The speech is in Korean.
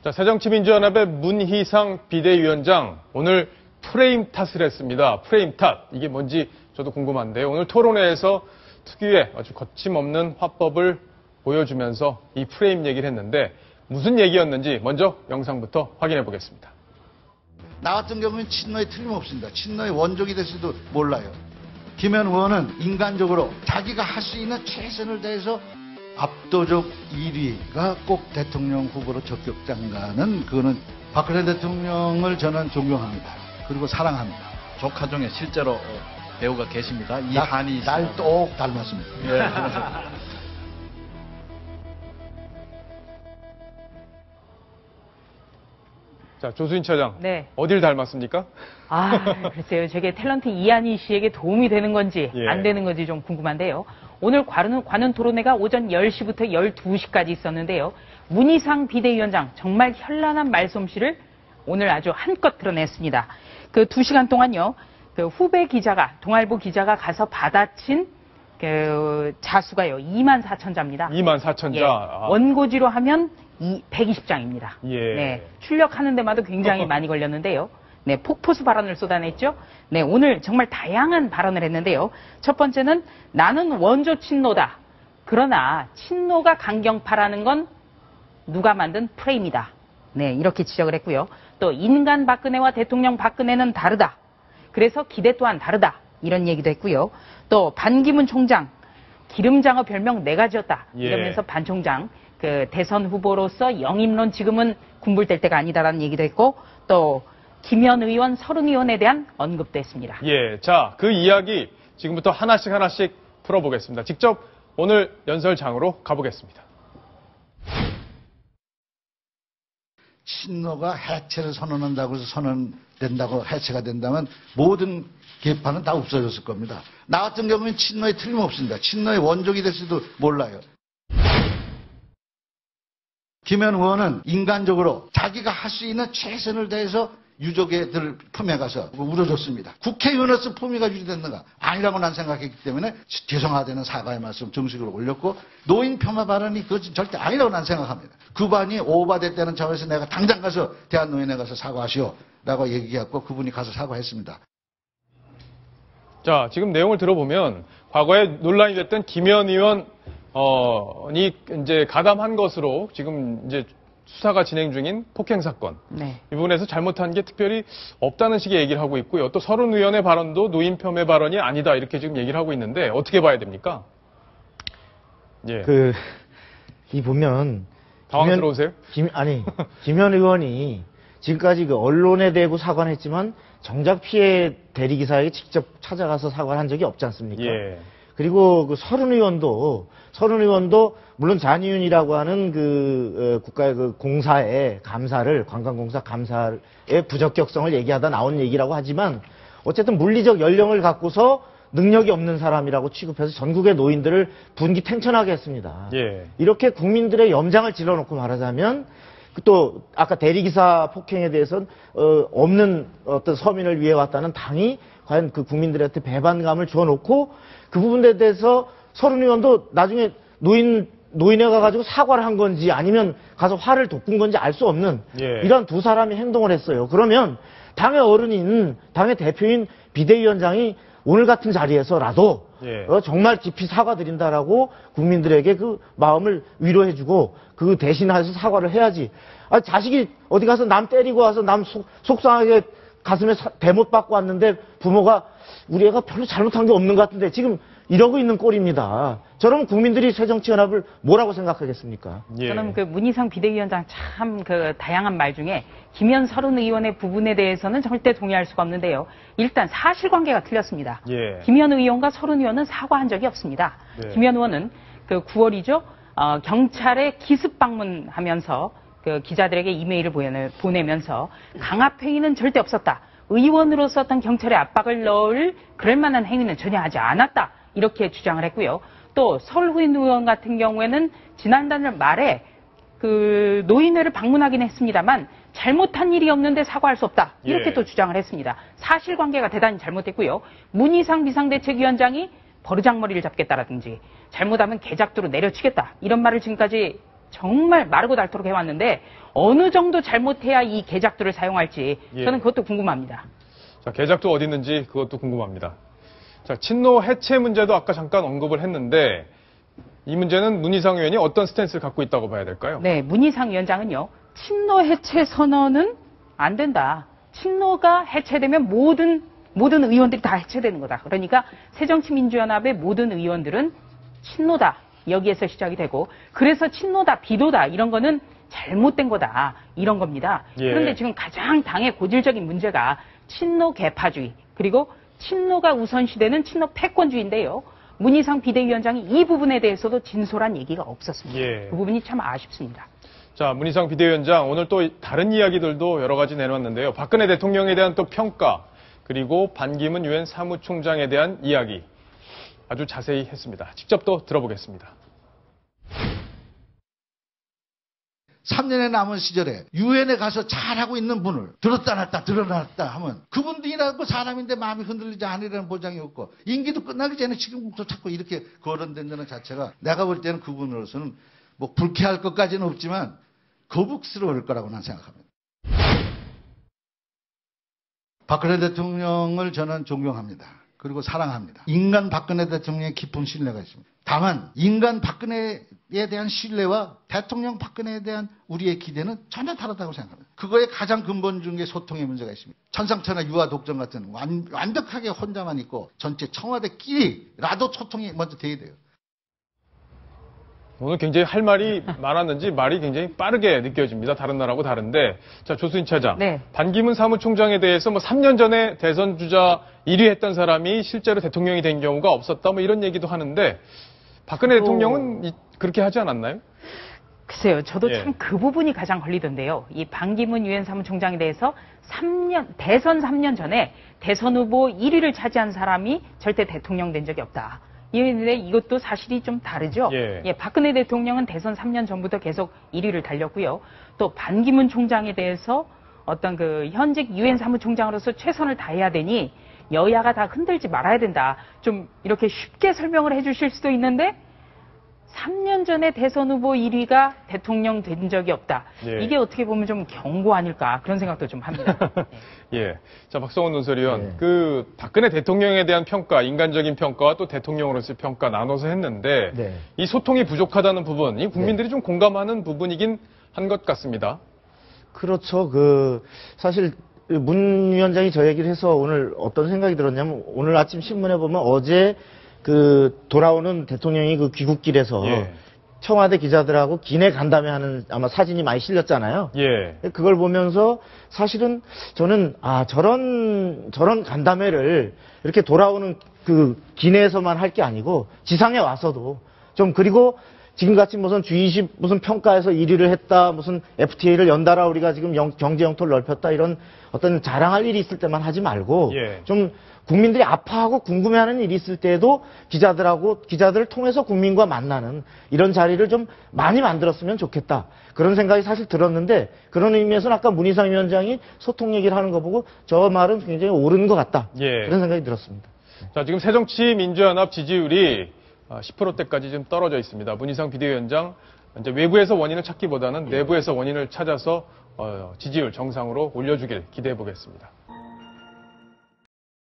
자, 새정치민주연합의 문희상 비대위원장 오늘 프레임 탓을 했습니다. 프레임 탓. 이게 뭔지 저도 궁금한데요. 오늘 토론회에서 특유의 아주 거침없는 화법을 보여주면서 이 프레임 얘기를 했는데 무슨 얘기였는지 먼저 영상부터 확인해 보겠습니다. 나 같은 경우는 친노에 틀림없습니다. 친노의 원족이 될지도 몰라요. 김현 의원은 인간적으로 자기가 할 수 있는 최선을 다해서 압도적 1위가 꼭 대통령 후보로 적격장가는 그거는 박근혜 대통령을 저는 존경합니다. 그리고 사랑합니다. 조카 중에 실제로 배우가 계십니다. 이한이 날 똑 닮았습니다. 예. 자, 조수진 차장. 네. 어딜 닮았습니까? 글쎄요. 저게 탤런트 이한희 씨에게 도움이 되는 건지 안 되는 건지 좀 궁금한데요. 오늘 관훈 토론회가 오전 10시부터 12시까지 있었는데요. 문희상 비대위원장 정말 현란한 말솜씨를 오늘 아주 한껏 드러냈습니다. 그 2시간 동안요. 그 후배 기자가, 동아일보 기자가 가서 받아친 그 자수가요. 24,000자입니다. 24,000자. 예. 원고지로 하면 120장입니다. 예. 네. 출력하는 데마다 굉장히 많이 걸렸는데요. 네, 폭포수 발언을 쏟아냈죠. 네, 오늘 정말 다양한 발언을 했는데요. 첫 번째는 나는 원조 친노다. 그러나 친노가 강경파라는 건 누가 만든 프레임이다. 네, 이렇게 지적을 했고요. 또 인간 박근혜와 대통령 박근혜는 다르다. 그래서 기대 또한 다르다. 이런 얘기도 했고요. 또 반기문 총장 기름장어 별명 내가 지었다. 이러면서 반 총장 그 대선 후보로서 영입론 지금은 군불될 때가 아니다라는 얘기도 했고 또 김현 의원, 서른 의원에 대한 언급도 했습니다. 예, 자, 그 이야기 지금부터 하나씩 풀어보겠습니다. 직접 오늘 연설장으로 가보겠습니다. 친노가 해체를 선언한다고 해서 선언된다고 해체가 된다면 모든 개파는 다 없어졌을 겁니다. 나 같은 경우는 친노에 틀림없습니다. 친노의 원족이 될지도 몰라요. 김현 의원은 인간적으로 자기가 할 수 있는 최선을 다해서 유족애들 품에 가서 울어줬습니다. 국회의원으로서 품위가 유지됐는가? 아니라고 난 생각했기 때문에 죄송하다는 사과의 말씀 정식으로 올렸고 노인 폄하 발언이 그것은 절대 아니라고 난 생각합니다. 그 반이 오버됐다는 차원에서 내가 당장 가서 대한노인에 가서 사과하시오 라고 얘기했고 그분이 가서 사과했습니다. 자, 지금 내용을 들어보면 과거에 논란이 됐던 김현 의원이 이제 가담한 것으로 지금 이제 수사가 진행 중인 폭행 사건. 네. 이 부분에서 잘못한 게 특별히 없다는 식의 얘기를 하고 있고요. 또 서른 의원의 발언도 노인 폄훼 발언이 아니다 이렇게 지금 얘기를 하고 있는데 어떻게 봐야 됩니까? 예. 이 보면 당황스러우세요? 김현 의원이 지금까지 그 언론에 대고 사과는 했지만 정작 피해 대리기사에게 직접 찾아가서 사과를 한 적이 없지 않습니까? 예. 그리고 그 서른 의원도 물론 잔이윤이라고 하는 국가의 그 공사의 감사를 관광공사 감사의 부적격성을 얘기하다 나온 얘기라고 하지만 어쨌든 물리적 연령을 갖고서 능력이 없는 사람이라고 취급해서 전국의 노인들을 분기탱천하게 했습니다. 예. 이렇게 국민들의 염장을 질러놓고 말하자면 또 아까 대리기사 폭행에 대해서는 없는 어떤 서민을 위해 왔다는 당이 과연 그 국민들한테 배반감을 주어놓고 그 부분에 대해서 서른 의원도 나중에 노인에 가가지고 사과를 한 건지 아니면 가서 화를 돋군 건지 알 수 없는 이런 두 사람이 행동을 했어요. 그러면 당의 어른인 당의 대표인 비대위원장이 오늘 같은 자리에서라도 정말 깊이 사과드린다라고 국민들에게 그 마음을 위로해주고 그 대신해서 사과를 해야지. 자식이 어디 가서 남 때리고 와서 남 속상하게 가슴에 대못 받고 왔는데 부모가 우리 애가 별로 잘못한 게 없는 것 같은데 지금 이러고 있는 꼴입니다. 저러면 국민들이 새정치연합을 뭐라고 생각하겠습니까? 저는 그 문희상 비대위원장 참 그 다양한 말 중에 김현 서른 의원의 부분에 대해서는 절대 동의할 수가 없는데요. 일단 사실관계가 틀렸습니다. 김현 의원과 서른 의원은 사과한 적이 없습니다. 김현 의원은 그 9월이죠. 경찰에 기습 방문하면서 그 기자들에게 이메일을 보내면서 강압행위는 절대 없었다. 의원으로서 어떤 경찰에 압박을 넣을 그럴 만한 행위는 전혀 하지 않았다. 이렇게 주장을 했고요. 또 설후인 의원 같은 경우에는 지난달 말에 그 노인회를 방문하긴 했습니다만 잘못한 일이 없는데 사과할 수 없다. 이렇게 또 주장을 했습니다. 사실관계가 대단히 잘못됐고요. 문희상 비상대책위원장이 버르장머리를 잡겠다라든지 잘못하면 개작두로 내려치겠다. 이런 말을 지금까지 정말 마르고 닳도록 해왔는데 어느 정도 잘못해야 이 개작도를 사용할지 저는 그것도 궁금합니다. 자, 개작도 어디 있는지 그것도 궁금합니다. 자, 친노 해체 문제도 아까 잠깐 언급을 했는데 이 문제는 문희상 의원이 어떤 스탠스를 갖고 있다고 봐야 될까요? 네, 문희상 위원장은요. 친노 해체 선언은 안 된다. 친노가 해체되면 모든 의원들이 다 해체되는 거다. 그러니까 새정치민주연합의 모든 의원들은 친노다. 여기에서 시작이 되고 그래서 친노다, 비도다 이런 거는 잘못된 거다. 이런 겁니다. 그런데 지금 가장 당의 고질적인 문제가 친노 개파주의 그리고 친노가 우선시되는 친노 패권주의인데요. 문희상 비대위원장이 이 부분에 대해서도 진솔한 얘기가 없었습니다. 그 부분이 참 아쉽습니다. 자, 문희상 비대위원장 오늘 또 다른 이야기들도 여러 가지 내놓았는데요. 박근혜 대통령에 대한 또 평가 그리고 반기문 유엔 사무총장에 대한 이야기 아주 자세히 했습니다. 직접 또 들어보겠습니다. 3년에 남은 시절에 유엔에 가서 잘하고 있는 분을 들었다 놨다 드러났다 하면 그분들이라고 사람인데 마음이 흔들리지 않으려는 보장이 없고 임기도 끝나기 전에 지금부터 자꾸 이렇게 거론된다는 자체가 내가 볼 때는 그분으로서는 뭐 불쾌할 것까지는 없지만 거북스러울 거라고 난 생각합니다. 박근혜 대통령을 저는 존경합니다. 그리고 사랑합니다. 인간 박근혜 대통령의 깊은 신뢰가 있습니다. 다만 인간 박근혜에 대한 신뢰와 대통령 박근혜에 대한 우리의 기대는 전혀 다르다고 생각합니다. 그거의 가장 근본 중에 소통의 문제가 있습니다. 천상천하 유아 독점 같은 완벽하게 혼자만 있고 전체 청와대끼리라도 소통이 먼저 돼야 돼요. 오늘 굉장히 할 말이 많았는지 말이 굉장히 빠르게 느껴집니다. 다른 나라하고 다른데. 자, 조수진 차장. 네. 반기문 사무총장에 대해서 3년 전에 대선 주자 1위 했던 사람이 실제로 대통령이 된 경우가 없었다. 뭐 이런 얘기도 하는데 박근혜 대통령은 그렇게 하지 않았나요? 글쎄요. 저도 참 그 부분이 가장 걸리던데요. 이 반기문 유엔 사무총장에 대해서 대선 3년 전에 대선 후보 1위를 차지한 사람이 절대 대통령 된 적이 없다. 그런데 이것도 사실이 좀 다르죠. 박근혜 대통령은 대선 3년 전부터 계속 1위를 달렸고요. 또 반기문 총장에 대해서 어떤 그 현직 유엔 사무총장으로서 최선을 다해야 되니 여야가 다 흔들지 말아야 된다. 좀 이렇게 쉽게 설명을 해주실 수도 있는데 3년 전에 대선 후보 1위가 대통령 된 적이 없다. 이게 어떻게 보면 좀 경고 아닐까 그런 생각도 좀 합니다. 자, 박성원 논설위원, 그 박근혜 대통령에 대한 평가, 인간적인 평가와 또 대통령으로서의 평가 나눠서 했는데 이 소통이 부족하다는 부분, 이 국민들이 좀 공감하는 부분이긴 한 것 같습니다. 그렇죠. 사실 문 위원장이 저 얘기를 해서 오늘 어떤 생각이 들었냐면 오늘 아침 신문에 보면 어제 돌아오는 대통령이 귀국길에서 청와대 기자들하고 기내 간담회 하는 아마 사진이 많이 실렸잖아요. 그걸 보면서 사실은 저는 저런 간담회를 이렇게 돌아오는 기내에서만 할 게 아니고 지상에 와서도 좀 그리고 지금같이 무슨 G20 무슨 평가에서 1위를 했다 무슨 FTA를 연달아 우리가 지금 경제 영토를 넓혔다 이런 어떤 자랑할 일이 있을 때만 하지 말고 좀 국민들이 아파하고 궁금해하는 일이 있을 때에도 기자들을 통해서 국민과 만나는 이런 자리를 좀 많이 만들었으면 좋겠다. 그런 생각이 사실 들었는데 그런 의미에서는 아까 문희상 위원장이 소통 얘기를 하는 거 보고 저 말은 굉장히 옳은 것 같다. 그런 생각이 들었습니다. 자, 지금 새정치민주연합 지지율이 10%대까지 좀 떨어져 있습니다. 문희상 비대위원장 이제 외부에서 원인을 찾기보다는 내부에서 원인을 찾아서 지지율 정상으로 올려주길 기대해 보겠습니다.